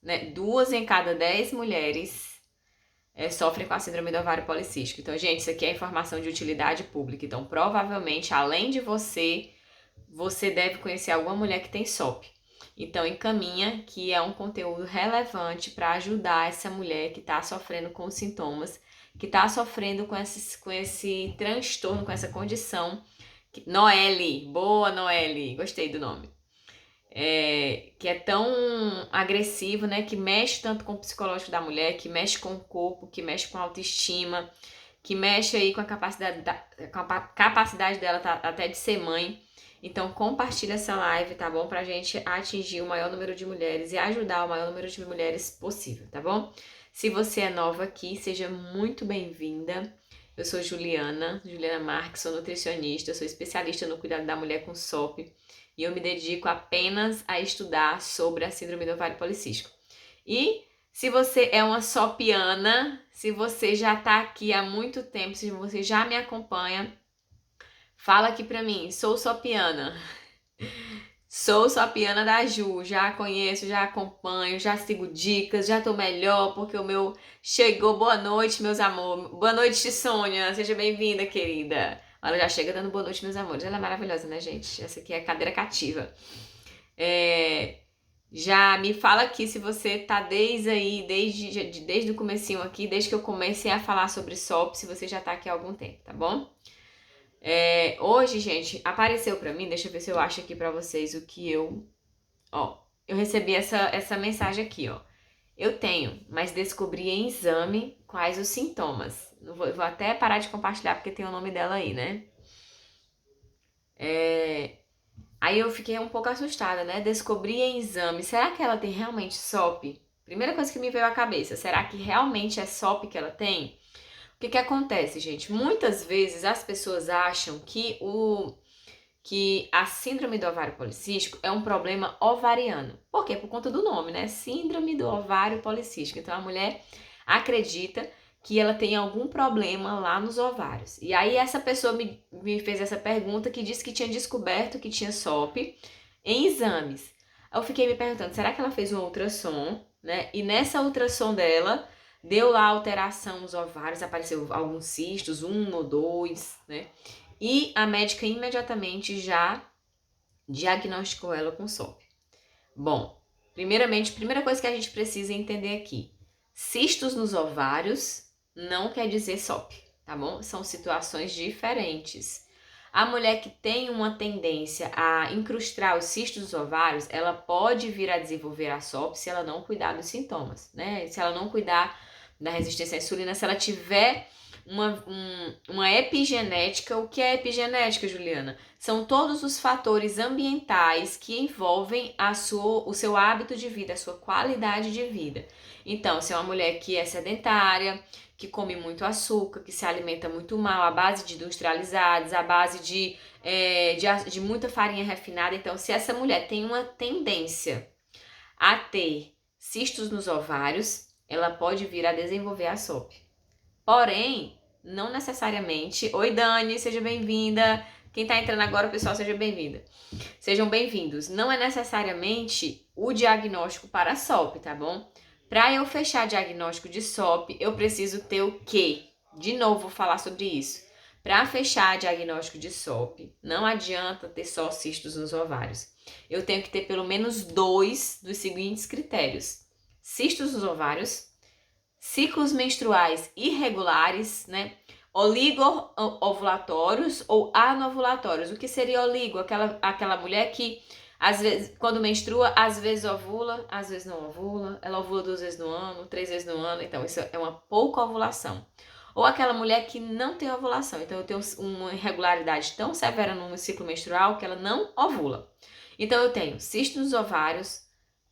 né, 2 em cada 10 mulheres sofrem com a síndrome do ovário policístico. Então, gente, isso aqui é informação de utilidade pública. Então, provavelmente, além de você deve conhecer alguma mulher que tem SOP. Então, encaminha que é um conteúdo relevante para ajudar essa mulher que está sofrendo com os sintomas, que está sofrendo com esse transtorno, com essa condição. Noelle, boa Noelle, gostei do nome. Que é tão agressivo, né? Que mexe tanto com o psicológico da mulher, que mexe com o corpo, que mexe com a autoestima, que mexe aí com a capacidade dela até de ser mãe. Então, compartilha essa live, tá bom? Pra gente atingir o maior número de mulheres e ajudar o maior número de mulheres possível, tá bom? Se você é nova aqui, seja muito bem-vinda. Eu sou Juliana Marques, sou nutricionista, sou especialista no cuidado da mulher com SOP e eu me dedico apenas a estudar sobre a síndrome do ovário policístico. E se você é uma sopiana, se você já tá aqui há muito tempo, se você já me acompanha, fala aqui pra mim, sou sopiana. Sou sopiana da Ju, já conheço, já acompanho, já sigo dicas, já tô melhor porque o meu chegou. Boa noite, meus amores. Boa noite, Sônia. Seja bem-vinda, querida. Ela já chega dando boa noite, meus amores. Ela é maravilhosa, né, gente? Essa aqui é a cadeira cativa. Já me fala aqui se você tá desde o comecinho aqui, desde que eu comecei a falar sobre SOP, se você já tá aqui há algum tempo, tá bom? Hoje, gente, apareceu pra mim, deixa eu ver se eu acho aqui pra vocês o que eu recebi essa mensagem aqui, ó. Eu tenho, mas descobri em exame quais os sintomas. Vou até parar de compartilhar porque tem o nome dela aí, né? Aí eu fiquei um pouco assustada, né? Descobri em exame. Será que ela tem realmente SOP? Primeira coisa que me veio à cabeça, será que realmente é SOP que ela tem? O que acontece, gente? Muitas vezes as pessoas acham que a síndrome do ovário policístico é um problema ovariano. Por quê? Por conta do nome, né? Síndrome do ovário policístico. Então a mulher acredita que ela tem algum problema lá nos ovários. E aí essa pessoa me fez essa pergunta que disse que tinha descoberto que tinha SOP em exames. Eu fiquei me perguntando, será que ela fez um ultrassom, né? E nessa ultrassom dela deu lá alteração nos ovários, apareceu alguns cistos, 1 ou 2, né? E a médica imediatamente já diagnosticou ela com SOP. Bom, primeiramente, primeira coisa que a gente precisa entender aqui, cistos nos ovários não quer dizer SOP, tá bom? São situações diferentes. A mulher que tem uma tendência a incrustar os cistos dos ovários, ela pode vir a desenvolver a SOP se ela não cuidar dos sintomas, né? Se ela não cuidar da resistência à insulina, se ela tiver uma epigenética. O que é epigenética, Juliana? São todos os fatores ambientais que envolvem o seu hábito de vida, a sua qualidade de vida. Então, se é uma mulher que é sedentária, que come muito açúcar, que se alimenta muito mal, à base de industrializados, à base de muita farinha refinada. Então, se essa mulher tem uma tendência a ter cistos nos ovários, ela pode vir a desenvolver a SOP. Porém, não necessariamente... Oi, Dani, seja bem-vinda. Quem tá entrando agora, pessoal, seja bem-vinda. Sejam bem-vindos. Não é necessariamente o diagnóstico para SOP, tá bom? Para eu fechar diagnóstico de SOP, eu preciso ter o quê? De novo, vou falar sobre isso. Para fechar diagnóstico de SOP, não adianta ter só cistos nos ovários. Eu tenho que ter pelo menos 2 dos seguintes critérios. Cistos nos ovários, ciclos menstruais irregulares, né? Oligo-ovulatórios ou anovulatórios. O que seria oligo? Aquela mulher que, às vezes, quando menstrua, às vezes ovula, às vezes não ovula. Ela ovula 2 vezes no ano, 3 vezes no ano. Então, isso é uma pouca ovulação. Ou aquela mulher que não tem ovulação. Então, eu tenho uma irregularidade tão severa no ciclo menstrual que ela não ovula. Então, eu tenho cisto nos ovários,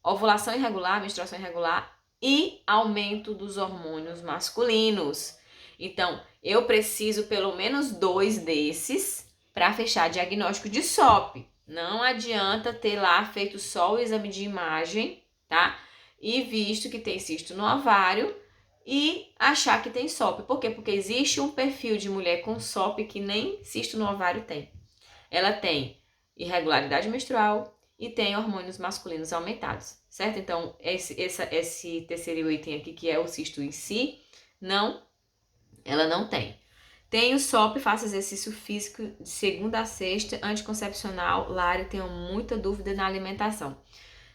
ovulação irregular, menstruação irregular, e aumento dos hormônios masculinos. Então, eu preciso pelo menos 2 desses para fechar diagnóstico de SOP. Não adianta ter lá feito só o exame de imagem, tá? E visto que tem cisto no ovário e achar que tem SOP. Por quê? Porque existe um perfil de mulher com SOP que nem cisto no ovário tem. Ela tem irregularidade menstrual, e tem hormônios masculinos aumentados, certo? Então, esse terceiro item aqui, que é o cisto em si, ela não tem. Tem o SOP, faça exercício físico de segunda a sexta, anticoncepcional. Lari, tenho muita dúvida na alimentação.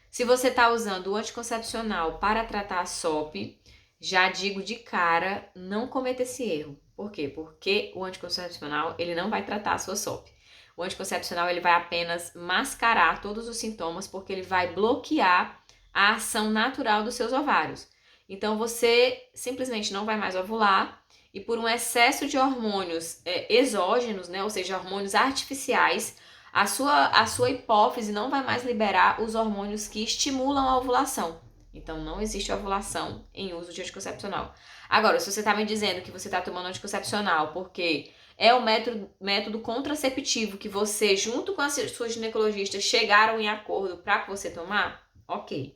Se você está usando o anticoncepcional para tratar a SOP, já digo de cara, não cometa esse erro. Por quê? Porque o anticoncepcional, ele não vai tratar a sua SOP. O anticoncepcional, ele vai apenas mascarar todos os sintomas, porque ele vai bloquear a ação natural dos seus ovários. Então, você simplesmente não vai mais ovular e por um excesso de hormônios exógenos, né, ou seja, hormônios artificiais, a sua hipófise não vai mais liberar os hormônios que estimulam a ovulação. Então, não existe ovulação em uso de anticoncepcional. Agora, se você está me dizendo que você está tomando anticoncepcional porque é o método contraceptivo que você, junto com a sua ginecologista, chegaram em acordo para que você tomar, ok.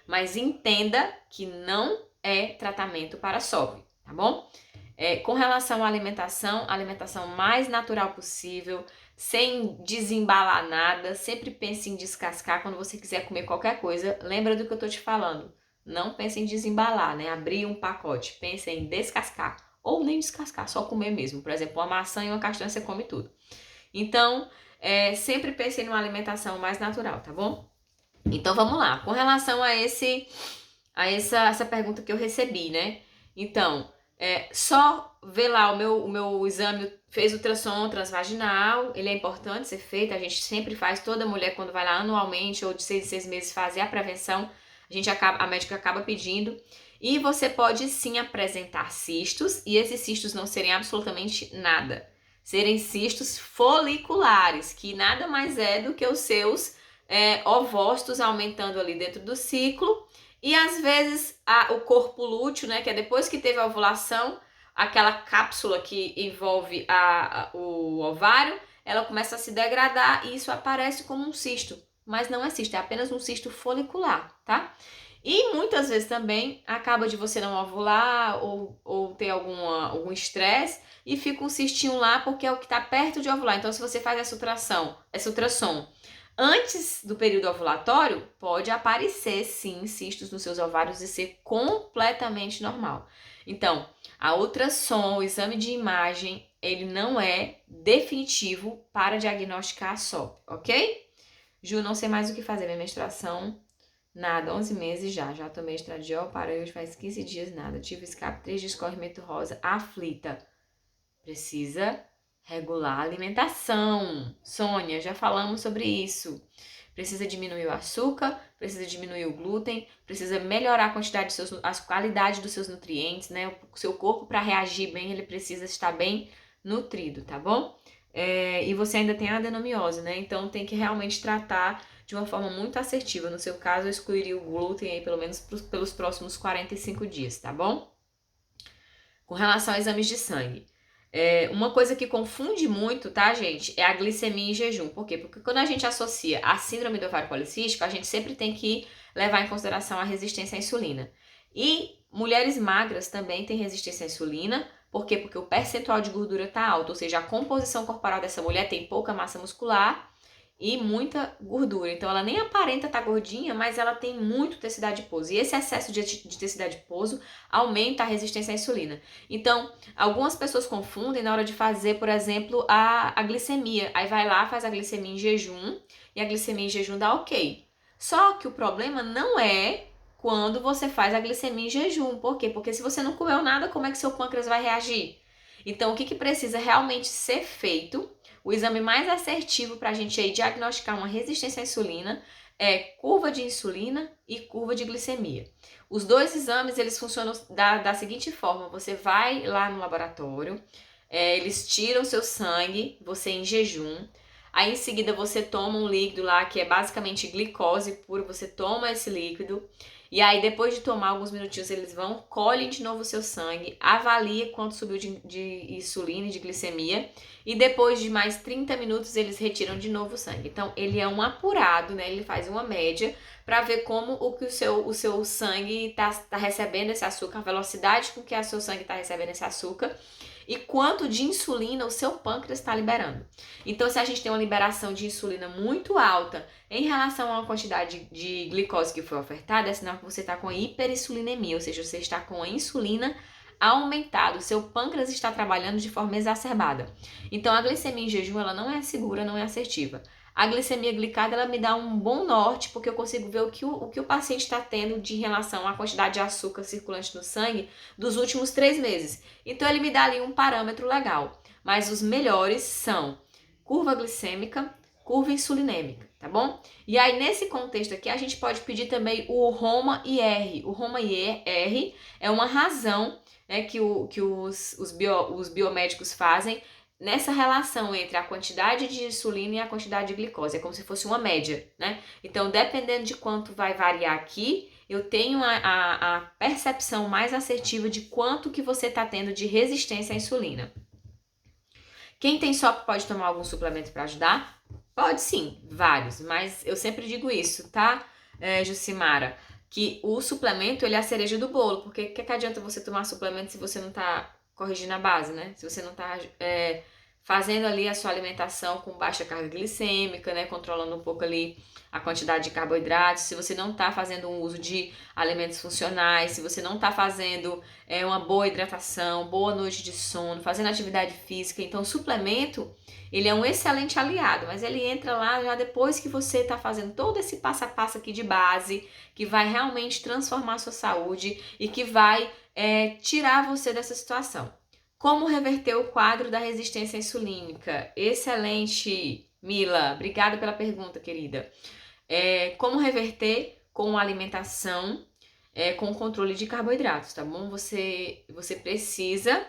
Mas entenda que não é tratamento para SOP, tá bom? Com relação à alimentação mais natural possível, sem desembalar nada, sempre pense em descascar quando você quiser comer qualquer coisa. Lembra do que eu tô te falando? Não pense em desembalar, né? Abrir um pacote, pense em descascar. Ou nem descascar, só comer mesmo. Por exemplo, uma maçã e uma castanha você come tudo. Então, sempre pense numa alimentação mais natural, tá bom? Então, vamos lá. Com relação a essa pergunta que eu recebi, né? Então, só ver lá o meu exame, fez ultrassom transvaginal, ele é importante ser feito, a gente sempre faz, toda mulher quando vai lá anualmente ou de 6 em 6 meses fazer a prevenção, a médica acaba pedindo. E você pode sim apresentar cistos, e esses cistos não serem absolutamente nada. Serem cistos foliculares, que nada mais é do que os seus ovócitos aumentando ali dentro do ciclo. E às vezes o corpo lúteo, né, que é depois que teve a ovulação, aquela cápsula que envolve o ovário, ela começa a se degradar e isso aparece como um cisto. Mas não é cisto, é apenas um cisto folicular, tá? E muitas vezes também acaba de você não ovular ou ter algum estresse e fica um cistinho lá porque é o que está perto de ovular. Então, se você faz essa ultrassom antes do período ovulatório, pode aparecer sim cistos nos seus ovários e ser completamente normal. Então, a ultrassom, o exame de imagem, ele não é definitivo para diagnosticar a SOP, ok? Ju, não sei mais o que fazer, minha menstruação, nada, 11 meses já tomei estradiol, parei hoje faz 15 dias, nada, tive escape, 3 dias escorrimento rosa, aflita, precisa regular a alimentação. Sônia, já falamos sobre isso. Precisa diminuir o açúcar, precisa diminuir o glúten, precisa melhorar a quantidade a qualidade dos seus nutrientes, né? O seu corpo, para reagir bem, ele precisa estar bem nutrido, tá bom? E você ainda tem a adenomiose, né? Então tem que realmente tratar de uma forma muito assertiva. No seu caso, eu excluiria o glúten aí pelo menos pelos próximos 45 dias, tá bom? Com relação a exames de sangue. Uma coisa que confunde muito, tá, gente, é a glicemia em jejum. Por quê? Porque quando a gente associa a síndrome do ovário policístico, a gente sempre tem que levar em consideração a resistência à insulina. E mulheres magras também têm resistência à insulina. Por quê? Porque o percentual de gordura está alto, ou seja, a composição corporal dessa mulher tem pouca massa muscular e muita gordura. Então, ela nem aparenta estar gordinha, mas ela tem muito tecido adiposo. E esse excesso de tecido adiposo aumenta a resistência à insulina. Então, algumas pessoas confundem na hora de fazer, por exemplo, a glicemia. Aí vai lá, faz a glicemia em jejum e a glicemia em jejum dá ok. Só que o problema não é quando você faz a glicemia em jejum. Por quê? Porque se você não comeu nada, como é que seu pâncreas vai reagir? Então, o que precisa realmente ser feito? O exame mais assertivo para a gente aí diagnosticar uma resistência à insulina é curva de insulina e curva de glicemia. Os dois exames, eles funcionam da seguinte forma: você vai lá no laboratório, eles tiram seu sangue, você em jejum, aí em seguida você toma um líquido lá que é basicamente glicose pura, você toma esse líquido, e aí depois de tomar alguns minutinhos eles vão, colhem de novo o seu sangue, avalia quanto subiu de insulina e de glicemia, e depois de mais 30 minutos eles retiram de novo o sangue. Então ele é um apurado, né? Ele faz uma média para ver como o seu sangue tá recebendo esse açúcar, a velocidade com que o seu sangue está recebendo esse açúcar, e quanto de insulina o seu pâncreas está liberando. Então, se a gente tem uma liberação de insulina muito alta em relação à quantidade de glicose que foi ofertada, é sinal que você está com hiperinsulinemia, ou seja, você está com a insulina aumentada, o seu pâncreas está trabalhando de forma exacerbada. Então, a glicemia em jejum ela não é segura, não é assertiva. A glicemia glicada ela me dá um bom norte, porque eu consigo ver o que o paciente está tendo de relação à quantidade de açúcar circulante no sangue dos últimos 3 meses. Então, ele me dá ali um parâmetro legal. Mas os melhores são curva glicêmica, curva insulinêmica, tá bom? E aí, nesse contexto aqui, a gente pode pedir também o ROMA-IR. O ROMA-IR é uma razão, né, que os biomédicos fazem nessa relação entre a quantidade de insulina e a quantidade de glicose. É como se fosse uma média, né? Então, dependendo de quanto vai variar aqui, eu tenho a percepção mais assertiva de quanto que você está tendo de resistência à insulina. Quem tem SOP pode tomar algum suplemento para ajudar? Pode sim, vários, mas eu sempre digo isso, tá, Jucimara? Que o suplemento, ele é a cereja do bolo, porque o que adianta você tomar suplemento se você não tá corrigindo a base, né? Se você não tá fazendo ali a sua alimentação com baixa carga glicêmica, né? Controlando um pouco ali a quantidade de carboidratos, se você não tá fazendo um uso de alimentos funcionais, se você não tá fazendo uma boa hidratação, boa noite de sono, fazendo atividade física. Então, o suplemento, ele é um excelente aliado, mas ele entra lá já depois que você está fazendo todo esse passo a passo aqui de base, que vai realmente transformar a sua saúde e que vai tirar você dessa situação. Como reverter o quadro da resistência insulínica? Excelente, Mila. Obrigada pela pergunta, querida. Como reverter com alimentação, com controle de carboidratos, tá bom? Você precisa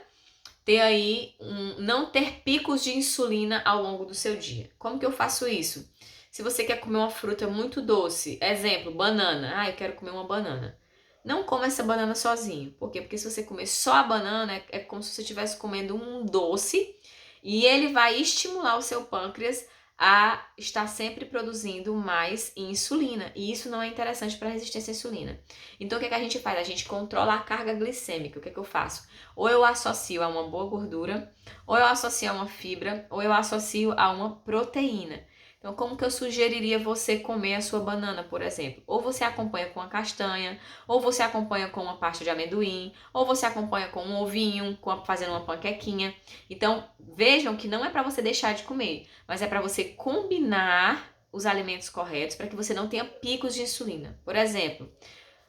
ter aí não ter picos de insulina ao longo do seu dia. Como que eu faço isso? Se você quer comer uma fruta muito doce, exemplo, banana. Eu quero comer uma banana. Não coma essa banana sozinho. Por quê? Porque se você comer só a banana, é como se você estivesse comendo um doce e ele vai estimular o seu pâncreas a estar sempre produzindo mais insulina. E isso não é interessante para a resistência à insulina. Então, o que a gente faz? A gente controla a carga glicêmica. O que eu faço? Ou eu associo a uma boa gordura, ou eu associo a uma fibra, ou eu associo a uma proteína. Então, como que eu sugeriria você comer a sua banana, por exemplo? Ou você acompanha com a castanha, ou você acompanha com uma pasta de amendoim, ou você acompanha com um ovinho, fazendo uma panquequinha. Então, vejam que não é para você deixar de comer, mas é para você combinar os alimentos corretos para que você não tenha picos de insulina. Por exemplo,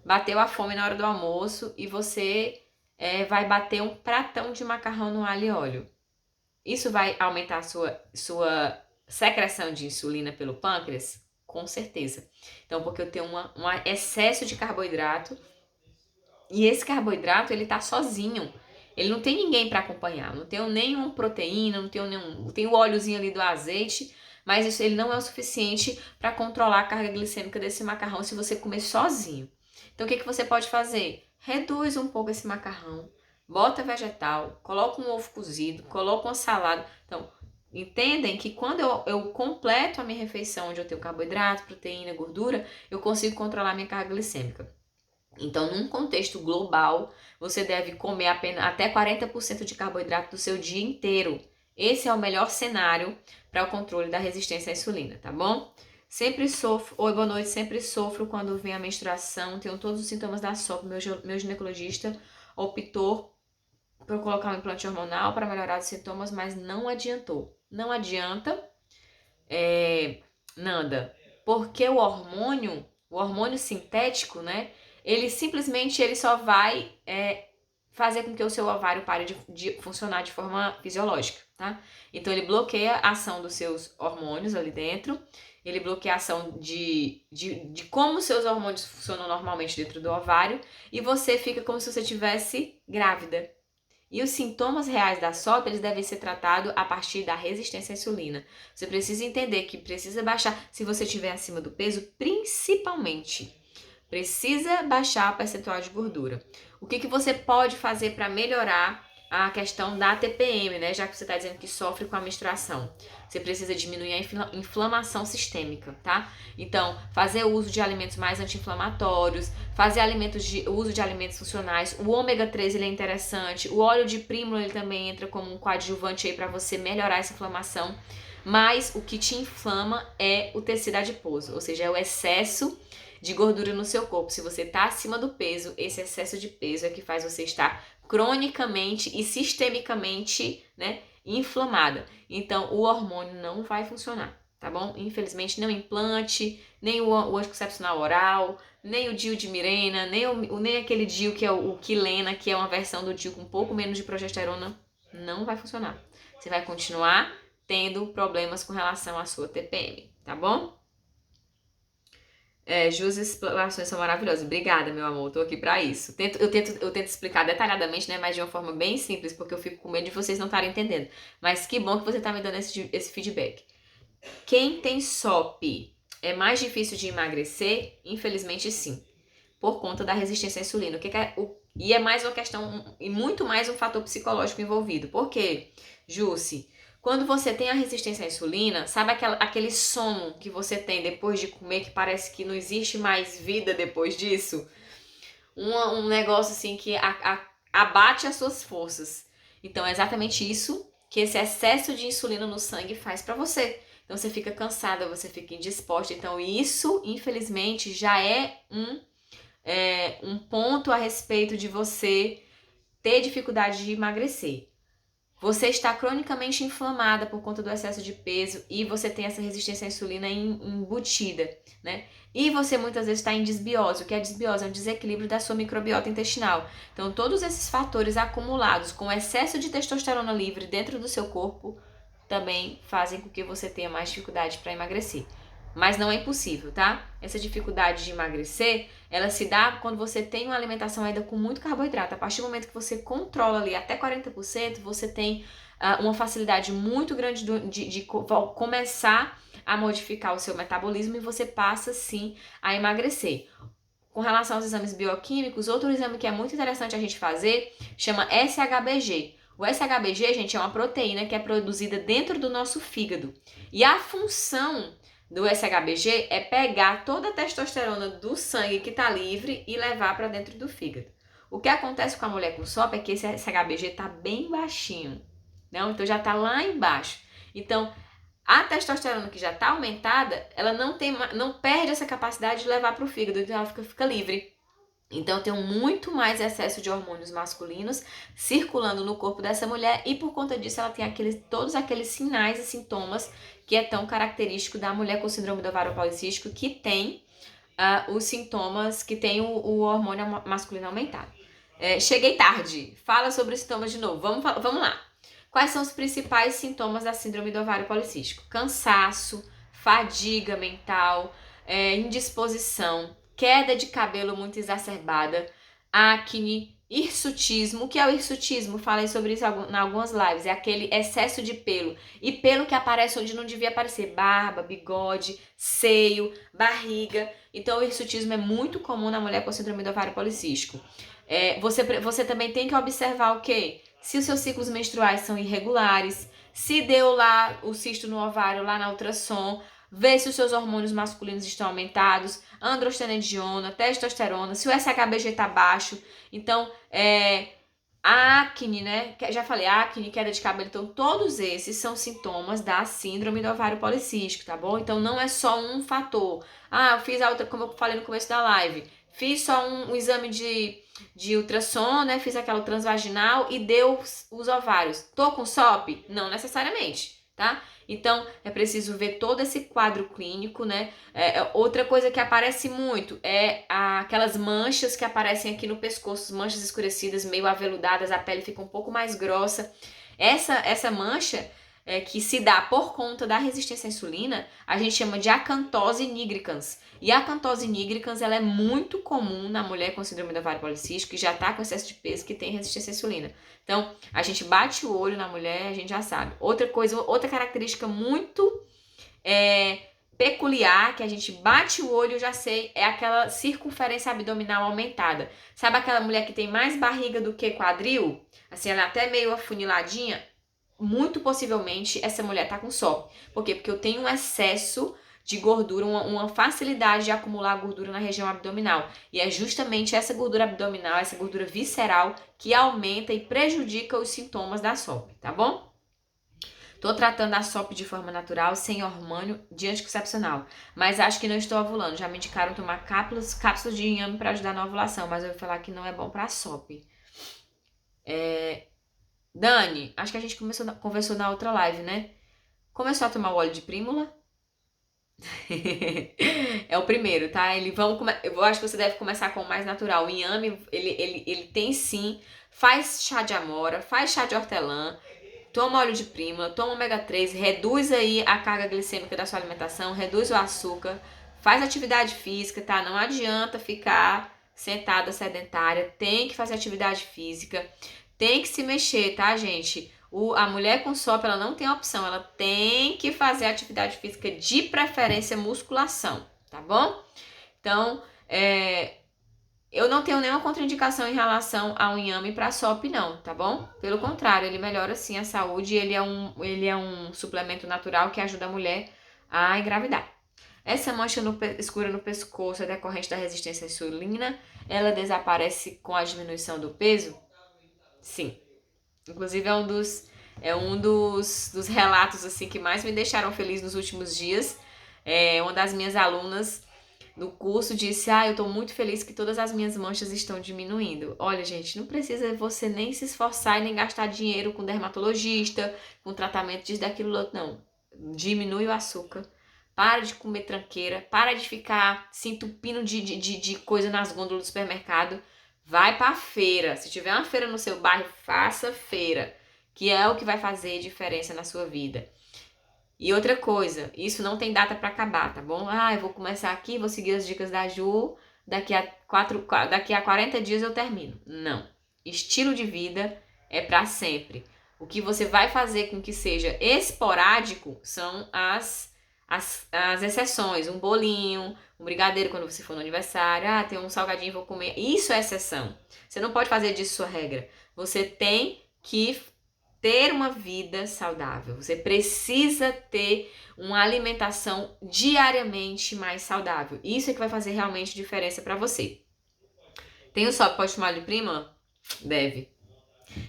bateu a fome na hora do almoço e você vai bater um pratão de macarrão no alho e óleo. Isso vai aumentar a sua secreção de insulina pelo pâncreas? Com certeza. Então, porque eu tenho um excesso de carboidrato e esse carboidrato, ele tá sozinho. Ele não tem ninguém para acompanhar. Não tenho nenhuma proteína, não tenho o óleozinho ali do azeite, mas isso ele não é o suficiente para controlar a carga glicêmica desse macarrão se você comer sozinho. Então, o que você pode fazer? Reduz um pouco esse macarrão, bota vegetal, coloca um ovo cozido, coloca uma salada. Então, entendem que quando eu completo a minha refeição, onde eu tenho carboidrato, proteína, gordura, eu consigo controlar a minha carga glicêmica. Então, num contexto global, você deve comer apenas até 40% de carboidrato do seu dia inteiro. Esse é o melhor cenário para o controle da resistência à insulina, tá bom? Sempre sofro, oi, boa noite, sempre sofro quando vem a menstruação, tenho todos os sintomas da SOP, meu ginecologista optou por colocar um implante hormonal para melhorar os sintomas, mas não adiantou. Não adianta, Nanda, porque o hormônio sintético, né, ele simplesmente só vai fazer com que o seu ovário pare de funcionar de forma fisiológica, tá? Então, ele bloqueia a ação dos seus hormônios ali dentro, ele bloqueia a ação de como os seus hormônios funcionam normalmente dentro do ovário, e você fica como se você estivesse grávida. E os sintomas reais da SOP, eles devem ser tratados a partir da resistência à insulina. Você precisa entender que precisa baixar, se você estiver acima do peso, principalmente, precisa baixar a percentual de gordura. O que você pode fazer para melhorar a questão da TPM, né? Já que você está dizendo que sofre com a menstruação. Você precisa diminuir a inflamação sistêmica, tá? Então, fazer uso de alimentos mais anti-inflamatórios, fazer uso de alimentos funcionais. O ômega 3 ele é interessante. O óleo de prímulo ele também entra como um coadjuvante aí para você melhorar essa inflamação. Mas o que te inflama é o tecido adiposo, ou seja, é o excesso de gordura no seu corpo. Se você está acima do peso, esse excesso de peso é que faz você estar cronicamente e sistemicamente, né, inflamada. Então, o hormônio não vai funcionar, tá bom? Infelizmente, nem o implante, nem o anticoncepcional oral, nem o DIU de Mirena, nem aquele DIU que é o Quilena, que é uma versão do DIU com um pouco menos de progesterona, não vai funcionar. Você vai continuar tendo problemas com relação à sua TPM, tá bom? Jus, as explicações são maravilhosas. Obrigada, meu amor. Tô aqui pra isso. Eu tento explicar detalhadamente, né? Mas de uma forma bem simples, porque eu fico com medo de vocês não estarem entendendo. Mas que bom que você tá me dando esse feedback. Quem tem SOP é mais difícil de emagrecer? Infelizmente, sim. Por conta da resistência à insulina. E é mais uma questão, e muito mais um fator psicológico envolvido. Por quê, Jussi? Quando você tem a resistência à insulina, sabe aquele sono que você tem depois de comer que parece que não existe mais vida depois disso? Um negócio assim que abate as suas forças. Então é exatamente isso que esse excesso de insulina no sangue faz para você. Então você fica cansada, você fica indisposta. Então isso, infelizmente, já é um ponto a respeito de você ter dificuldade de emagrecer. Você está cronicamente inflamada por conta do excesso de peso e você tem essa resistência à insulina embutida, né? E você muitas vezes está em desbiose. O que é desbiose? É um desequilíbrio da sua microbiota intestinal. Então, todos esses fatores acumulados com excesso de testosterona livre dentro do seu corpo também fazem com que você tenha mais dificuldade para emagrecer. Mas não é impossível, tá? Essa dificuldade de emagrecer, ela se dá quando você tem uma alimentação ainda com muito carboidrato. A partir do momento que você controla ali até 40%, você tem uma facilidade muito grande de começar a modificar o seu metabolismo e você passa, sim, a emagrecer. Com relação aos exames bioquímicos, outro exame que é muito interessante a gente fazer chama SHBG. O SHBG, gente, é uma proteína que é produzida dentro do nosso fígado. E a função do SHBG é pegar toda a testosterona do sangue que está livre e levar para dentro do fígado. O que acontece com a mulher com SOP é que esse SHBG está bem baixinho, não? Então já está lá embaixo. Então, a testosterona que já está aumentada, ela não perde essa capacidade de levar para o fígado, então ela fica livre. Então, tem muito mais excesso de hormônios masculinos circulando no corpo dessa mulher e por conta disso ela tem todos aqueles sinais e sintomas que é tão característico da mulher com síndrome do ovário policístico que tem os sintomas, que tem o hormônio masculino aumentado. Cheguei tarde, fala sobre os sintomas de novo, vamos lá. Quais são os principais sintomas da síndrome do ovário policístico? Cansaço, fadiga mental, indisposição, queda de cabelo muito exacerbada, acne, hirsutismo. O que é o hirsutismo? Falei sobre isso em algumas lives. É aquele excesso de pelo. E pelo que aparece onde não devia aparecer. Barba, bigode, seio, barriga. Então o hirsutismo é muito comum na mulher com síndrome do ovário policístico. Você também tem que observar o quê? Se os seus ciclos menstruais são irregulares, se deu lá o cisto no ovário, lá na ultrassom, vê se os seus hormônios masculinos estão aumentados, androstenediona, testosterona, se o SHBG está baixo. Então, a acne, né? Já falei, acne, queda de cabelo. Então, todos esses são sintomas da síndrome do ovário policístico, tá bom? Então, não é só um fator. Eu fiz como eu falei no começo da live, fiz só um exame de ultrassom, né? Fiz aquela transvaginal e deu os ovários. Tô com SOP? Não necessariamente, tá? Então, é preciso ver todo esse quadro clínico, né? Outra coisa que aparece muito é aquelas manchas que aparecem aqui no pescoço, manchas escurecidas, meio aveludadas, a pele fica um pouco mais grossa. Essa mancha que se dá por conta da resistência à insulina, a gente chama de acantose nigricans. E a acantose nigricans, ela é muito comum na mulher com síndrome do ovário policístico, que já está com excesso de peso, que tem resistência à insulina. Então, a gente bate o olho na mulher, a gente já sabe. Outra característica muito peculiar, que a gente bate o olho, eu já sei, é aquela circunferência abdominal aumentada. Sabe aquela mulher que tem mais barriga do que quadril? Assim, ela é até meio afuniladinha. Muito possivelmente essa mulher tá com SOP. Por quê? Porque eu tenho um excesso de gordura, uma facilidade de acumular gordura na região abdominal. E é justamente essa gordura abdominal, essa gordura visceral, que aumenta e prejudica os sintomas da SOP, tá bom? Tô tratando a SOP de forma natural, sem hormônio, de anticoncepcional. Mas acho que não estou ovulando. Já me indicaram tomar cápsulas de inhame para ajudar na ovulação, mas eu vou falar que não é bom pra SOP. Dani, acho que a gente conversou na outra live, né? Começou a tomar o óleo de prímula? É o primeiro, tá? Eu acho que você deve começar com o mais natural. O inhame, ele tem sim. Faz chá de amora, faz chá de hortelã, toma óleo de prímula, toma ômega 3, reduz aí a carga glicêmica da sua alimentação, reduz o açúcar, faz atividade física, tá? Não adianta ficar sentada sedentária, tem que fazer atividade física, tem que se mexer, tá, gente? A mulher com SOP, ela não tem opção, ela tem que fazer atividade física, de preferência musculação, tá bom? Então, eu não tenho nenhuma contraindicação em relação ao inhame para SOP, não, tá bom? Pelo contrário, ele melhora sim a saúde, ele é um suplemento natural que ajuda a mulher a engravidar. Essa mancha escura no pescoço é decorrente da resistência à insulina, ela desaparece com a diminuição do peso? Sim. Inclusive é um dos relatos assim que mais me deixaram feliz nos últimos dias. Uma das minhas alunas no curso disse: eu tô muito feliz que todas as minhas manchas estão diminuindo. Olha, gente, não precisa você nem se esforçar e nem gastar dinheiro com dermatologista, com tratamento disso, daquilo, outro, não. Diminui o açúcar. Para de comer tranqueira, para de ficar se entupindo de coisa nas gôndolas do supermercado. Vai pra feira. Se tiver uma feira no seu bairro, faça feira, que é o que vai fazer diferença na sua vida. E outra coisa, isso não tem data para acabar, tá bom? Eu vou começar aqui, vou seguir as dicas da Ju, daqui a 40 dias eu termino. Não. Estilo de vida é para sempre. O que você vai fazer com que seja esporádico são as exceções. Um bolinho, um brigadeiro quando você for no aniversário. Tem um salgadinho, vou comer. Isso é exceção. Você não pode fazer disso sua regra. Você tem que ter uma vida saudável. Você precisa ter uma alimentação diariamente mais saudável. Isso é que vai fazer realmente diferença para você. Tem o SOP, pode tomar óleo de prímula? Deve.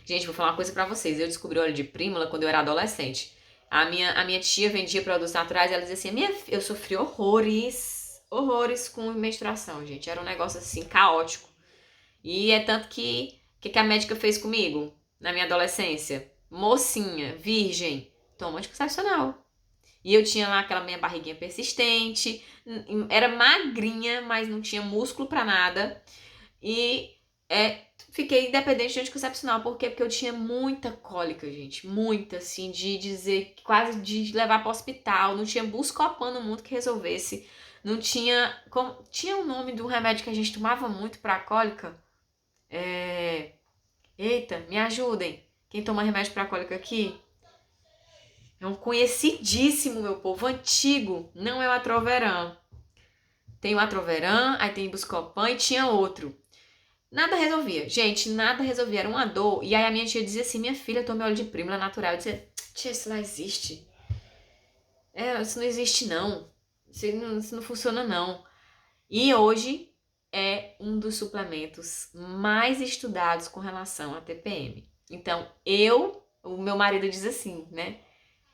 Gente, vou falar uma coisa para vocês. Eu descobri óleo de prímula quando eu era adolescente. A minha tia vendia produtos naturais e ela dizia assim: eu sofri horrores com menstruação, gente. Era um negócio assim caótico. E é tanto que a médica fez comigo na minha adolescência? Mocinha, virgem, toma anticoncepcional. E eu tinha lá aquela minha barriguinha persistente, era magrinha, mas não tinha músculo pra nada. E fiquei independente de anticoncepcional. Por quê? Porque eu tinha muita cólica, gente. Muita, assim, de dizer, quase de levar para o hospital. Não tinha Buscopan no mundo que resolvesse. Não tinha. Tinha o nome de um remédio que a gente tomava muito pra cólica. Eita, me ajudem. Quem toma remédio pra cólica aqui? É um conhecidíssimo, meu povo, antigo. Não é o Atroveran. Tem o Atroveran, aí tem Buscopan e tinha outro. Nada resolvia. Gente, nada resolvia. Era uma dor. E aí a minha tia dizia assim: minha filha, tome óleo de prímula natural. Eu dizia: tia, isso lá existe. Isso não existe, não. Isso não funciona, não. E hoje é um dos suplementos mais estudados com relação à TPM. Então, o meu marido diz assim, né?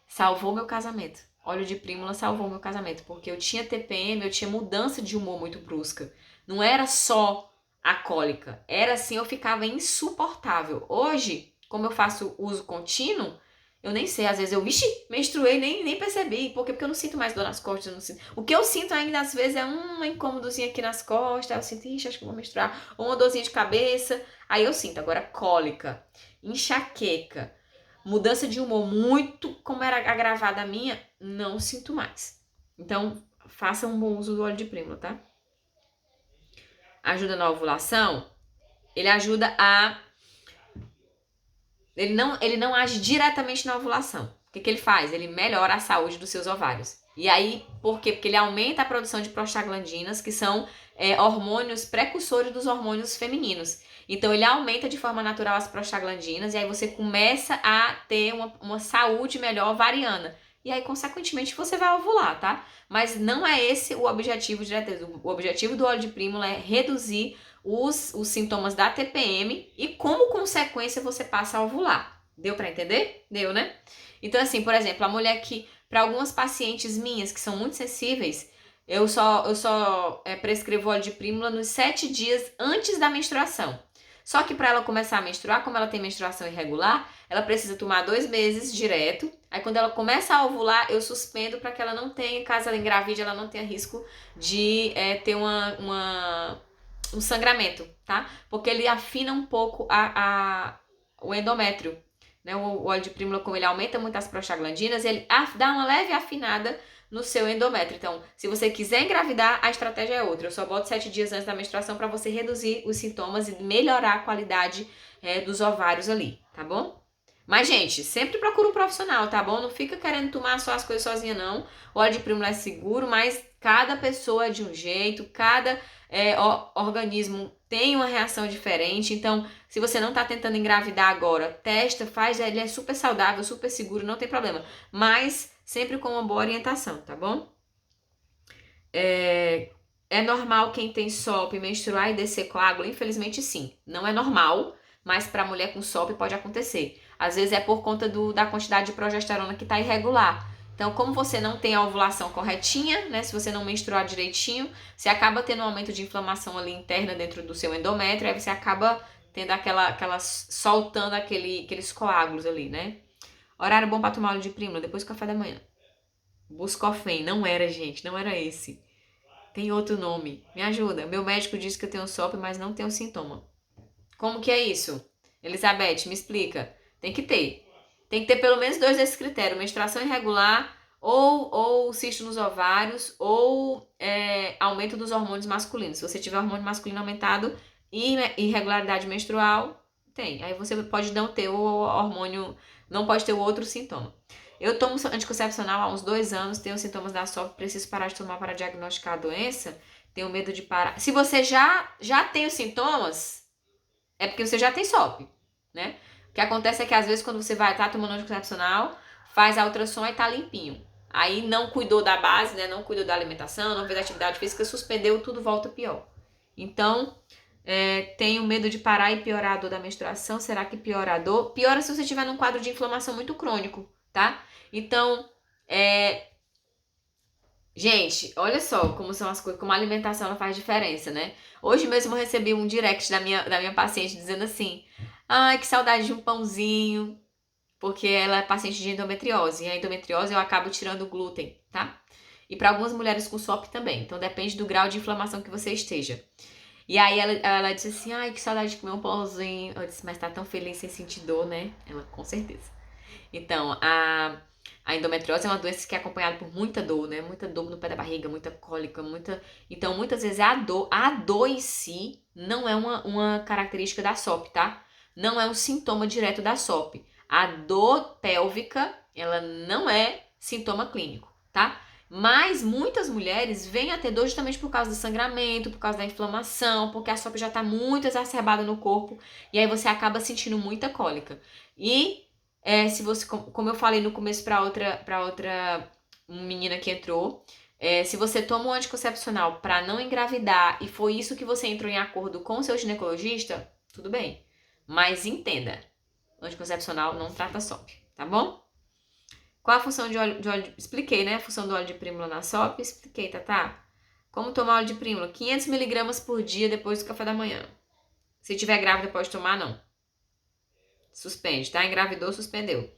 Salvou meu casamento. Óleo de prímula salvou meu casamento. Porque eu tinha TPM, eu tinha mudança de humor muito brusca. Não era só a cólica. Era assim, eu ficava insuportável. Hoje, como eu faço uso contínuo, eu nem sei, às vezes menstruei, nem percebi. Por quê? Porque eu não sinto mais dor nas costas, eu não sinto. O que eu sinto ainda, às vezes, é um incômodozinho aqui nas costas. Eu sinto, acho que vou menstruar. Ou uma dorzinha de cabeça. Aí eu sinto. Agora, cólica, enxaqueca, mudança de humor muito como era agravada a minha, não sinto mais. Então, faça um bom uso do óleo de prímula, tá? Ajuda na ovulação? Ele ajuda a... Ele não age diretamente na ovulação. O que ele faz? Ele melhora a saúde dos seus ovários. E aí, por quê? Porque ele aumenta a produção de prostaglandinas, que são hormônios precursores dos hormônios femininos. Então, ele aumenta de forma natural as prostaglandinas e aí você começa a ter uma saúde melhor ovariana. E aí, consequentemente, você vai ovular, tá? Mas não é esse o objetivo direto. O objetivo do óleo de prímula é reduzir os sintomas da TPM e, como consequência, você passa a ovular. Deu pra entender? Deu, né? Então, assim, por exemplo, a mulher que, para algumas pacientes minhas que são muito sensíveis, eu só prescrevo óleo de prímula nos 7 dias antes da menstruação. Só que para ela começar a menstruar, como ela tem menstruação irregular, ela precisa tomar 2 meses direto. Aí quando ela começa a ovular, eu suspendo para que ela não tenha, caso ela engravide, ela não tenha risco de ter um sangramento, tá? Porque ele afina um pouco o endométrio. Né? O óleo de prímula, como ele aumenta muito as prostaglandinas, ele dá uma leve afinada no seu endométrio. Então, se você quiser engravidar, a estratégia é outra. Eu só boto 7 dias antes da menstruação para você reduzir os sintomas e melhorar a qualidade dos ovários ali, tá bom? Mas, gente, sempre procura um profissional, tá bom? Não fica querendo tomar só as coisas sozinha, não. O óleo de prímula é seguro, mas cada pessoa é de um jeito, cada organismo tem uma reação diferente. Então, se você não tá tentando engravidar agora, testa, faz, ele é super saudável, super seguro, não tem problema. Mas sempre com uma boa orientação, tá bom? É normal quem tem SOP menstruar e descer coágulo? Infelizmente sim, não é normal, mas para mulher com SOP pode acontecer. Às vezes é por conta da quantidade de progesterona que está irregular. Então, como você não tem a ovulação corretinha, né? Se você não menstruar direitinho, você acaba tendo um aumento de inflamação ali interna dentro do seu endométrio, aí você acaba tendo soltando aqueles coágulos ali, né? Horário bom para tomar óleo de prímula depois do café da manhã. Buscofen, não era, gente, não era esse. Tem outro nome. Me ajuda. Meu médico disse que eu tenho SOP, mas não tenho sintoma. Como que é isso? Elizabeth, me explica. Tem que ter. Tem que ter pelo menos 2 desses critérios. Menstruação irregular, ou cisto nos ovários, ou aumento dos hormônios masculinos. Se você tiver hormônio masculino aumentado e irregularidade menstrual, tem. Aí você pode não ter o hormônio, não pode ter o outro sintoma. Eu tomo anticoncepcional há uns 2 anos, tenho sintomas da SOP, preciso parar de tomar para diagnosticar a doença, tenho medo de parar. Se você já tem os sintomas, é porque você já tem SOP, né? O que acontece é que às vezes quando você vai estar tomando anticoncepcional, faz a ultrassom e tá limpinho. Aí não cuidou da base, né? Não cuidou da alimentação, não fez atividade física, suspendeu, tudo volta pior. Então, tenho medo de parar e piorar a dor da menstruação. Será que piora a dor? Piora se você estiver num quadro de inflamação muito crônico, tá? Então, gente, olha só como são as coisas, como a alimentação ela faz diferença, né? Hoje mesmo eu recebi um direct da minha paciente dizendo assim: ai, que saudade de um pãozinho, porque ela é paciente de endometriose, e a endometriose eu acabo tirando o glúten, tá? E para algumas mulheres com SOP também, então depende do grau de inflamação que você esteja. E aí ela disse assim: ai, que saudade de comer um pãozinho. Eu disse: mas tá tão feliz sem sentir dor, né? Ela, com certeza. Então, a endometriose é uma doença que é acompanhada por muita dor, né? Muita dor no pé da barriga, muita cólica, Então, muitas vezes a dor em si não é uma característica da SOP, tá? Não é um sintoma direto da SOP. A dor pélvica, ela não é sintoma clínico, tá? Mas muitas mulheres vêm a ter dor justamente por causa do sangramento, por causa da inflamação, porque a SOP já está muito exacerbada no corpo e aí você acaba sentindo muita cólica. E se você, como eu falei no começo para outra menina que entrou, se você toma um anticoncepcional para não engravidar e foi isso que você entrou em acordo com o seu ginecologista, tudo bem. Mas entenda, o anticoncepcional não trata SOP, tá bom? Qual a função de óleo expliquei, né? A função do óleo de prímula na SOP? Expliquei, tá? Como tomar óleo de prímula? 500 mg por dia depois do café da manhã. Se tiver grávida, pode tomar? Não. Suspende, tá? Engravidou, suspendeu.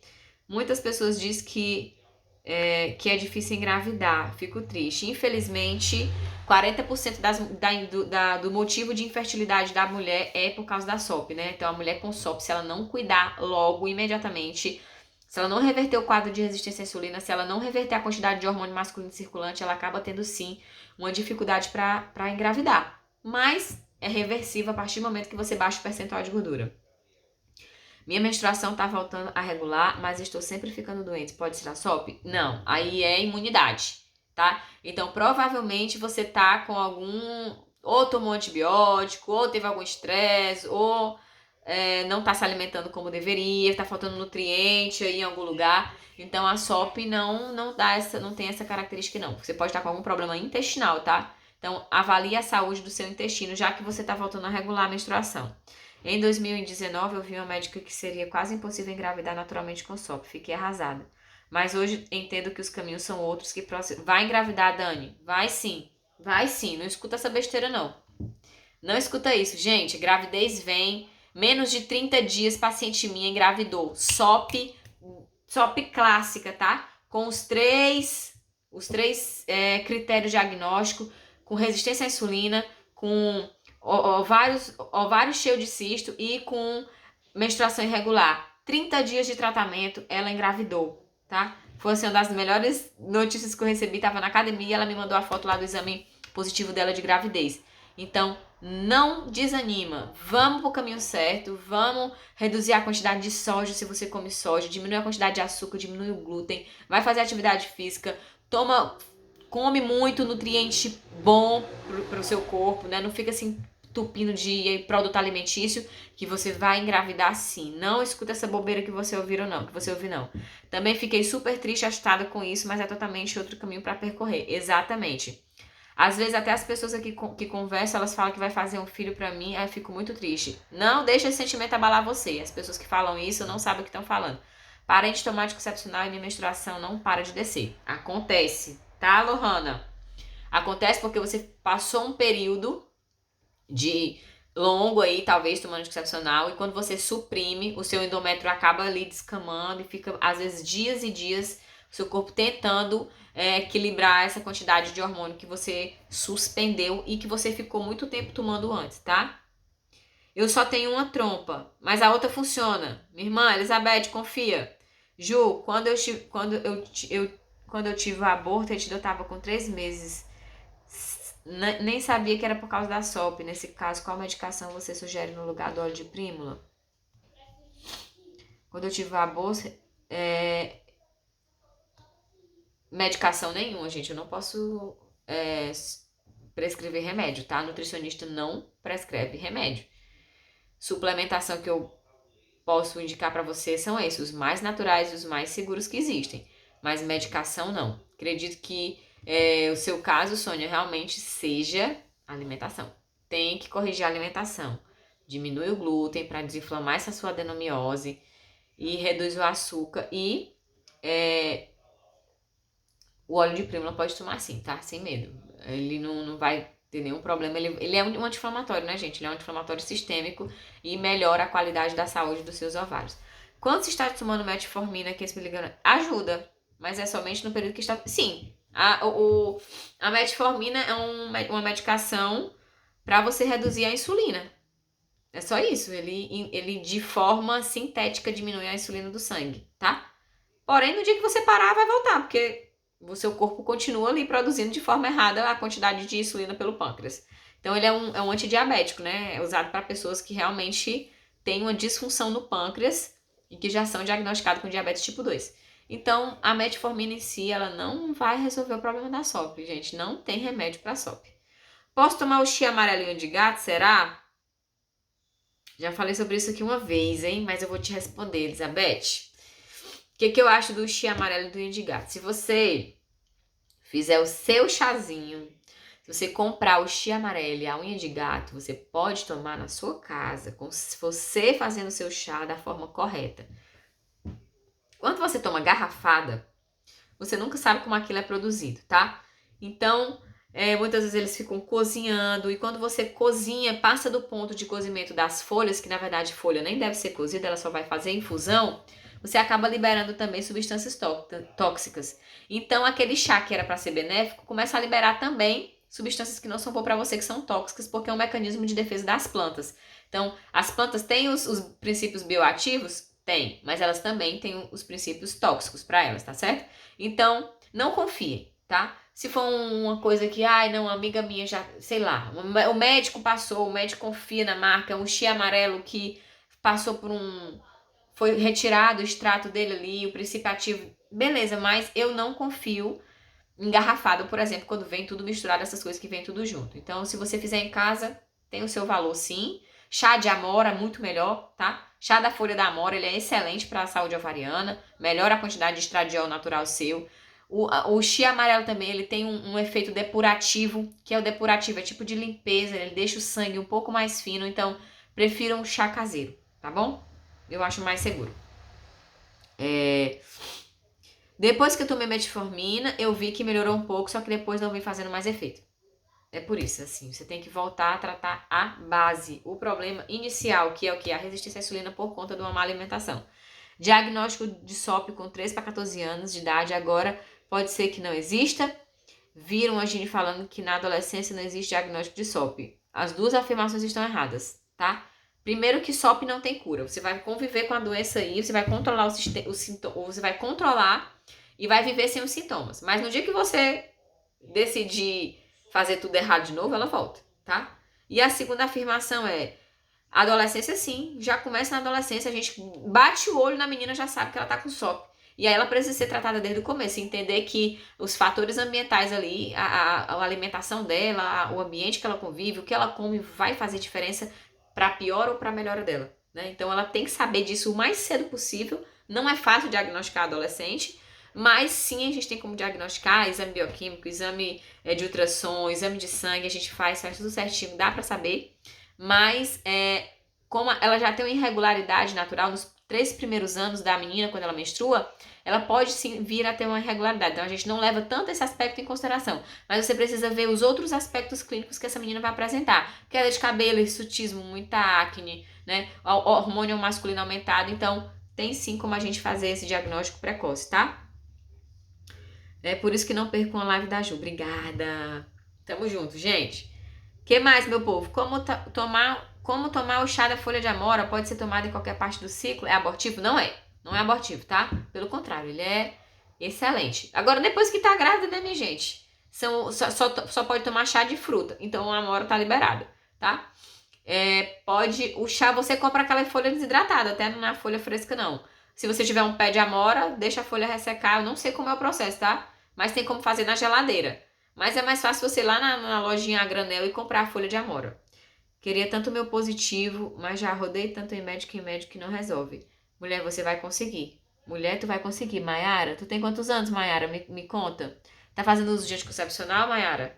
Muitas pessoas dizem que é difícil engravidar. Fico triste. Infelizmente, 40% do motivo de infertilidade da mulher é por causa da SOP, né? Então, a mulher com SOP, se ela não cuidar logo, imediatamente, se ela não reverter o quadro de resistência à insulina, se ela não reverter a quantidade de hormônio masculino circulante, ela acaba tendo, sim, uma dificuldade para engravidar. Mas é reversível a partir do momento que você baixa o percentual de gordura. Minha menstruação tá voltando a regular, mas estou sempre ficando doente. Pode ser a SOP? Não, aí é imunidade. tá? Então, provavelmente você tá com ou tomou antibiótico, ou teve algum estresse, ou não tá se alimentando como deveria, tá faltando nutriente aí em algum lugar. Então, a SOP não tem essa característica, não. Você pode estar com algum problema intestinal, tá? Então, avalie a saúde do seu intestino, já que você tá voltando a regular a menstruação. Em 2019, eu vi uma médica que seria quase impossível engravidar naturalmente com SOP. Fiquei arrasada. Mas hoje entendo que os caminhos são outros que vai engravidar, Dani? Vai sim. Vai sim. Não escuta essa besteira, não. Não escuta isso. Gente, gravidez vem. Menos de 30 dias, paciente minha engravidou. SOP clássica, tá? Com os três critérios diagnósticos, com resistência à insulina, com ovário cheio de cisto e com menstruação irregular. 30 dias de tratamento, ela engravidou, tá? Foi assim, uma das melhores notícias que eu recebi. Tava na academia e ela me mandou a foto lá do exame positivo dela de gravidez. Então, não desanima. Vamos pro caminho certo. Vamos reduzir a quantidade de soja se você come soja. Diminuir a quantidade de açúcar, diminui o glúten. Vai fazer atividade física. Come muito nutriente bom pro seu corpo, né? Não fica assim tupindo de produto alimentício que você vai engravidar sim. Não escuta essa bobeira que você ouviu não. Também fiquei super triste, assustada com isso, mas é totalmente outro caminho para percorrer. Exatamente. Às vezes até as pessoas aqui que conversam, elas falam que vai fazer um filho pra mim, aí eu fico muito triste. Não deixa esse sentimento abalar você. As pessoas que falam isso não sabem o que estão falando. Parem de tomar anticoncepcional e minha menstruação não para de descer. Acontece, tá, Lohana? Acontece porque você passou um período de longo aí, talvez, tomando anticoncepcional, e quando você suprime, o seu endométrio acaba ali descamando e fica, às vezes, dias e dias, o seu corpo tentando equilibrar essa quantidade de hormônio que você suspendeu e que você ficou muito tempo tomando antes, tá? Eu só tenho uma trompa, mas a outra funciona. Minha irmã, Elizabeth, confia. Ju, quando eu tive o aborto, eu tava com 3 meses. Nem sabia que era por causa da SOP. Nesse caso, qual medicação você sugere no lugar do óleo de prímula? Quando eu tive o aborto, medicação nenhuma, gente. Eu não posso prescrever remédio, tá? Nutricionista não prescreve remédio. Suplementação que eu posso indicar pra você são esses, os mais naturais e os mais seguros que existem. Mas medicação não. Acredito que o seu caso, Sônia, realmente seja alimentação. Tem que corrigir a alimentação. Diminui o glúten para desinflamar essa sua adenomiose e reduz o açúcar. E o óleo de prímula pode tomar sim, tá? Sem medo. Ele não vai ter nenhum problema. Ele é um anti-inflamatório, né, gente? Ele é um anti-inflamatório sistêmico e melhora a qualidade da saúde dos seus ovários. Quando você está tomando metformina, que esse miligrama ajuda, mas é somente no período que está... Sim, a metformina é uma medicação para você reduzir a insulina. É só isso. Ele de forma sintética diminui a insulina do sangue, tá? Porém, no dia que você parar, vai voltar, porque o seu corpo continua ali produzindo de forma errada a quantidade de insulina pelo pâncreas. Então, ele é um antidiabético, né? É usado para pessoas que realmente têm uma disfunção no pâncreas e que já são diagnosticadas com diabetes tipo 2. Então, a metformina em si, ela não vai resolver o problema da SOP, gente. Não tem remédio para SOP. Posso tomar o chia amarelinho de gato, será? Já falei sobre isso aqui uma vez, hein? Mas eu vou te responder, Elizabeth. O que eu acho do chia amarelo do unha de gato? Se você fizer o seu chazinho, se você comprar o chia amarelo e a unha de gato, você pode tomar na sua casa, como se você fazendo o seu chá da forma correta. Quando você toma garrafada, você nunca sabe como aquilo é produzido, tá? Então, muitas vezes eles ficam cozinhando e quando você cozinha, passa do ponto de cozimento das folhas, que na verdade folha nem deve ser cozida, ela só vai fazer infusão, você acaba liberando também substâncias tóxicas. Então, aquele chá que era para ser benéfico, começa a liberar também substâncias que não são boas para você, que são tóxicas, porque é um mecanismo de defesa das plantas. Então, as plantas têm os princípios bioativos? Tem, mas elas também têm os princípios tóxicos para elas, tá certo? Então, não confie, tá? Se for uma coisa que, não, uma amiga minha já, sei lá, o médico passou, o médico confia na marca, um chia amarelo que passou por foi retirado o extrato dele ali, o princípio ativo, beleza, mas eu não confio engarrafado, por exemplo, quando vem tudo misturado, essas coisas que vem tudo junto. Então, se você fizer em casa, tem o seu valor sim. Chá de amora, muito melhor, tá? Chá da folha da amora, ele é excelente para a saúde ovariana, melhora a quantidade de estradiol natural seu. O chia amarelo também, ele tem um efeito depurativo, que é o depurativo, é tipo de limpeza, ele deixa o sangue um pouco mais fino, então prefira um chá caseiro, tá bom? Eu acho mais seguro. Depois que eu tomei metformina, eu vi que melhorou um pouco, só que depois não vem fazendo mais efeito. É por isso, assim, você tem que voltar a tratar a base, o problema inicial, que é o que? A resistência à insulina por conta de uma má alimentação. Diagnóstico de SOP com 3 para 14 anos de idade, agora pode ser que não exista. Viram a gente falando que na adolescência não existe diagnóstico de SOP. As duas afirmações estão erradas, tá? Primeiro que SOP não tem cura. Você vai conviver com a doença aí, você vai controlar os sintomas, você vai controlar e vai viver sem os sintomas. Mas no dia que você decidir fazer tudo errado de novo, ela volta, tá? E a segunda afirmação é: a adolescência, sim, já começa na adolescência, a gente bate o olho na menina, já sabe que ela tá com SOP. E aí ela precisa ser tratada desde o começo, entender que os fatores ambientais ali, a alimentação dela, o ambiente que ela convive, o que ela come vai fazer diferença para pior ou para melhora dela, né? Então ela tem que saber disso o mais cedo possível. Não é fácil diagnosticar adolescente, mas sim a gente tem como diagnosticar, exame bioquímico, exame de ultrassom, exame de sangue, a gente faz tudo certinho, dá para saber. Mas como ela já tem uma irregularidade natural nos 3 primeiros anos da menina, quando ela menstrua, ela pode sim vir a ter uma irregularidade. Então a gente não leva tanto esse aspecto em consideração. Mas você precisa ver os outros aspectos clínicos que essa menina vai apresentar. Queda de cabelo, hirsutismo, muita acne, né? O hormônio masculino aumentado. Então tem sim como a gente fazer esse diagnóstico precoce, tá? É por isso que não percam a live da Ju. Obrigada. Tamo junto, gente. Que mais, meu povo? Como tomar o chá da folha de amora? Pode ser tomado em qualquer parte do ciclo? É abortivo? Não é. Não é abortivo, tá? Pelo contrário, ele é excelente. Agora, depois que tá grávida, né, minha gente? Só pode tomar chá de fruta. Então, a amora tá liberada, tá? O chá, você compra aquela folha desidratada, até não é folha fresca, não. Se você tiver um pé de amora, deixa a folha ressecar. Eu não sei como é o processo, tá? Mas tem como fazer na geladeira. Mas é mais fácil você ir lá na lojinha a granel e comprar a folha de amora. Queria tanto meu positivo, mas já rodei tanto em médico que não resolve. Mulher, você vai conseguir. Mulher, tu vai conseguir. Maiara, tu tem quantos anos, Maiara? Me conta. Tá fazendo uso de anticoncepcional, Maiara?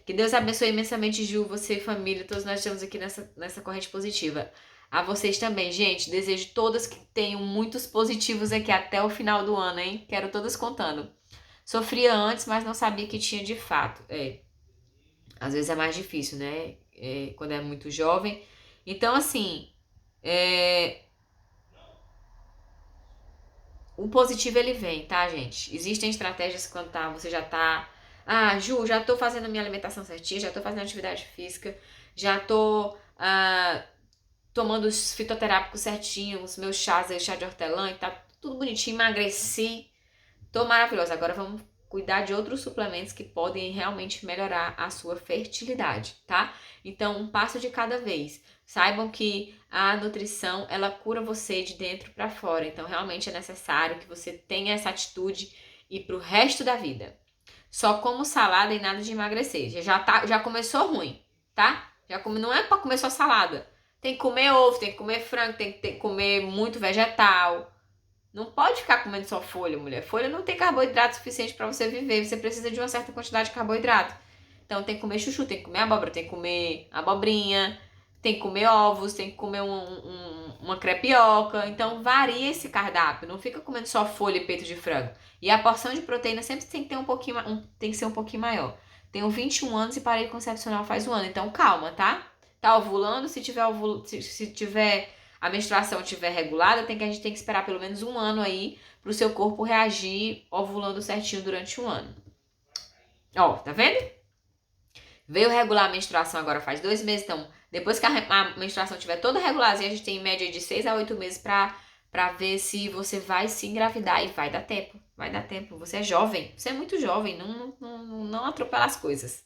Que Deus abençoe imensamente, Ju, você e família. Todos nós estamos aqui nessa corrente positiva. A vocês também, gente. Desejo todas que tenham muitos positivos aqui até o final do ano, hein? Quero todas contando. Sofria antes, mas não sabia que tinha de fato. Às vezes é mais difícil, né? Quando é muito jovem. Então, assim, o positivo ele vem, tá, gente? Existem estratégias quando você já tá. Ah, Ju, já tô fazendo minha alimentação certinha, já tô fazendo atividade física, já tô tomando os fitoterápicos certinho, os meus chás aí, chá de hortelã e tá tudo bonitinho, emagreci. Tô maravilhosa. Agora vamos cuidar de outros suplementos que podem realmente melhorar a sua fertilidade, tá? Então, um passo de cada vez. Saibam que a nutrição, ela cura você de dentro para fora. Então, realmente é necessário que você tenha essa atitude e pro resto da vida. Só como salada e nada de emagrecer. Já começou ruim, tá? Não é para comer só salada. Tem que comer ovo, tem que comer frango, tem que comer muito vegetal. Não pode ficar comendo só folha, mulher. Folha não tem carboidrato suficiente para você viver. Você precisa de uma certa quantidade de carboidrato. Então tem que comer chuchu, tem que comer abóbora, tem que comer abobrinha, tem que comer ovos, tem que comer uma crepioca. Então varia esse cardápio. Não fica comendo só folha e peito de frango. E a porção de proteína sempre tem que ter tem que ser um pouquinho maior. Tenho 21 anos e parei concepcional faz um ano. Então calma, tá? Tá ovulando, se tiver a menstruação estiver regulada, a gente tem que esperar pelo menos um ano aí pro seu corpo reagir ovulando certinho durante um ano. Ó, tá vendo? Veio regular a menstruação agora faz 2 meses, então depois que a menstruação estiver toda regularzinha, a gente tem em média de 6 a 8 meses pra ver se você vai se engravidar e vai dar tempo. Vai dar tempo. Você é jovem, você é muito jovem, não atropela as coisas.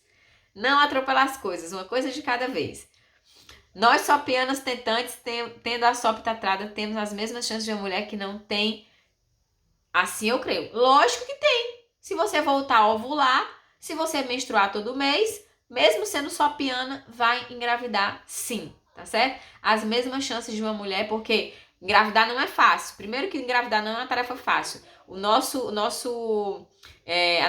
Não atropela as coisas, uma coisa de cada vez. Nós sopianas tentantes, tendo a SOP tratada, temos as mesmas chances de uma mulher que não tem. Assim eu creio. Lógico que tem. Se você voltar a ovular, se você menstruar todo mês, mesmo sendo sopiana, vai engravidar sim, tá certo? As mesmas chances de uma mulher, porque engravidar não é fácil. Primeiro que engravidar não é uma tarefa fácil. A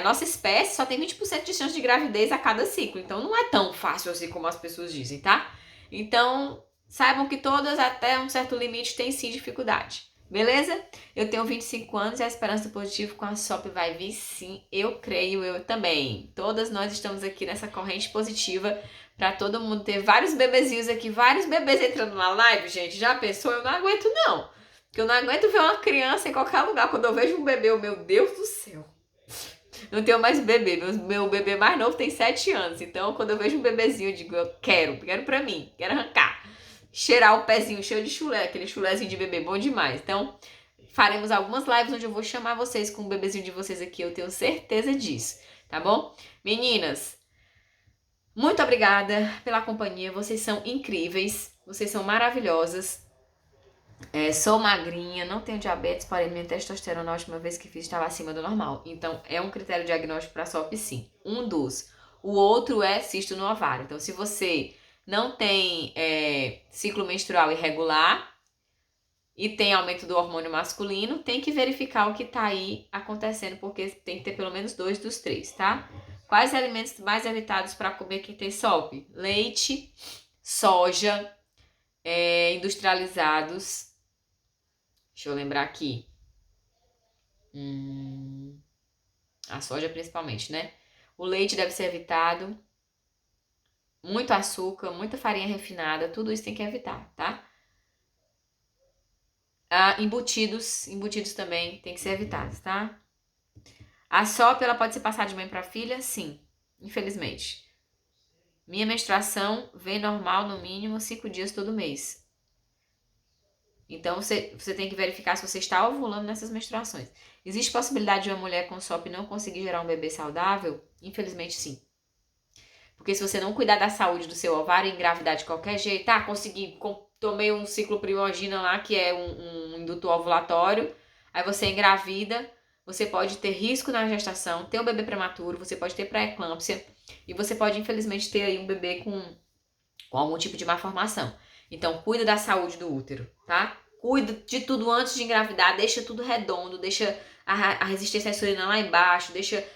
nossa espécie só tem 20% de chance de gravidez a cada ciclo. Então não é tão fácil assim como as pessoas dizem, tá? Então, saibam que todas até um certo limite têm sim dificuldade. Beleza? Eu tenho 25 anos e a esperança do positivo com a SOP vai vir sim. Eu creio, eu também. Todas nós estamos aqui nessa corrente positiva para todo mundo ter vários bebezinhos aqui, vários bebês entrando na live, gente. Já pensou? Eu não aguento não. Porque eu não aguento ver uma criança em qualquer lugar. Quando eu vejo um bebê, meu Deus do céu. Não tenho mais bebê. Meu bebê mais novo tem 7 anos. Então, quando eu vejo um bebezinho, eu digo, eu quero pra mim. Quero arrancar. Cheirar o pezinho cheio de chulé, aquele chulézinho de bebê bom demais. Então, faremos algumas lives onde eu vou chamar vocês com o bebezinho de vocês aqui, eu tenho certeza disso, tá bom? Meninas, muito obrigada pela companhia, vocês são incríveis, vocês são maravilhosas. Sou magrinha, não tenho diabetes, porém minha testosterona na última vez que fiz estava acima do normal. Então, é um critério diagnóstico para SOP sim, um dos. O outro é cisto no ovário. Então, se você não tem ciclo menstrual irregular e tem aumento do hormônio masculino, tem que verificar o que tá aí acontecendo, porque tem que ter pelo menos 2 dos 3, tá? Quais alimentos mais evitados para comer quem tem SOP? Leite, soja, industrializados. Deixa eu lembrar aqui. A soja principalmente, né? O leite deve ser evitado. Muito açúcar, muita farinha refinada, tudo isso tem que evitar, tá? Embutidos também tem que ser evitados, tá? A SOP, ela pode ser passada de mãe para filha? Sim, infelizmente. Minha menstruação vem normal no mínimo 5 dias todo mês. Então, você tem que verificar se você está ovulando nessas menstruações. Existe possibilidade de uma mulher com SOP não conseguir gerar um bebê saudável? Infelizmente, sim. Porque se você não cuidar da saúde do seu ovário e engravidar de qualquer jeito, tomei um ciclo primogênito lá, que é um indutor ovulatório, aí você engravida, você pode ter risco na gestação, ter um bebê prematuro, você pode ter pré-eclâmpsia e você pode, infelizmente, ter aí um bebê com algum tipo de malformação. Então, cuida da saúde do útero, tá? Cuida de tudo antes de engravidar, deixa tudo redondo, deixa a resistência à insulina lá embaixo, deixa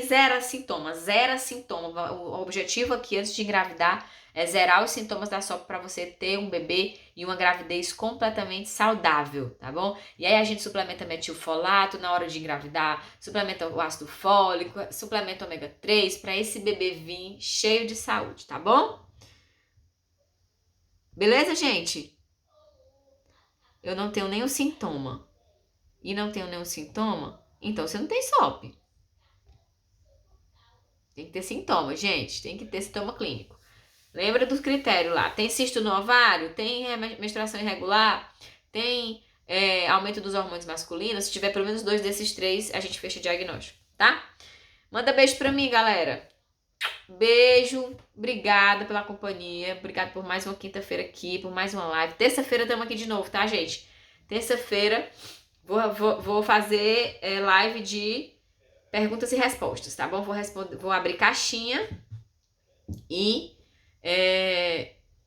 zero sintomas. O objetivo aqui antes de engravidar é zerar os sintomas da SOP para você ter um bebê e uma gravidez completamente saudável, tá bom? E aí a gente suplementa metilfolato na hora de engravidar, suplementa o ácido fólico, suplementa ômega 3 para esse bebê vir cheio de saúde, tá bom? Beleza, gente? Eu não tenho nenhum sintoma. E não tenho nenhum sintoma, então você não tem SOP. Tem que ter sintoma, gente. Tem que ter sintoma clínico. Lembra dos critérios lá. Tem cisto no ovário? Tem menstruação irregular? Tem aumento dos hormônios masculinos? Se tiver pelo menos 2 desses 3, a gente fecha o diagnóstico, tá? Manda beijo pra mim, galera. Beijo. Obrigada pela companhia. Obrigada por mais uma quinta-feira aqui, por mais uma live. Terça-feira estamos aqui de novo, tá, gente? Terça-feira vou fazer live de perguntas e respostas, tá bom? Vou abrir caixinha e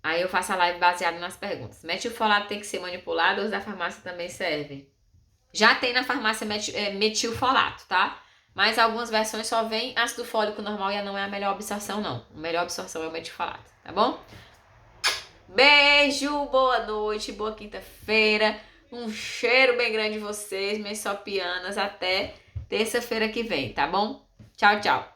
aí eu faço a live baseada nas perguntas. Metilfolato tem que ser manipulado, os da farmácia também servem. Já tem na farmácia metilfolato, tá? Mas algumas versões só vem ácido fólico normal e não é a melhor absorção, não. A melhor absorção é o metilfolato, tá bom? Beijo, boa noite, boa quinta-feira. Um cheiro bem grande de vocês, minhas sopianas. Até terça-feira que vem, tá bom? Tchau, tchau.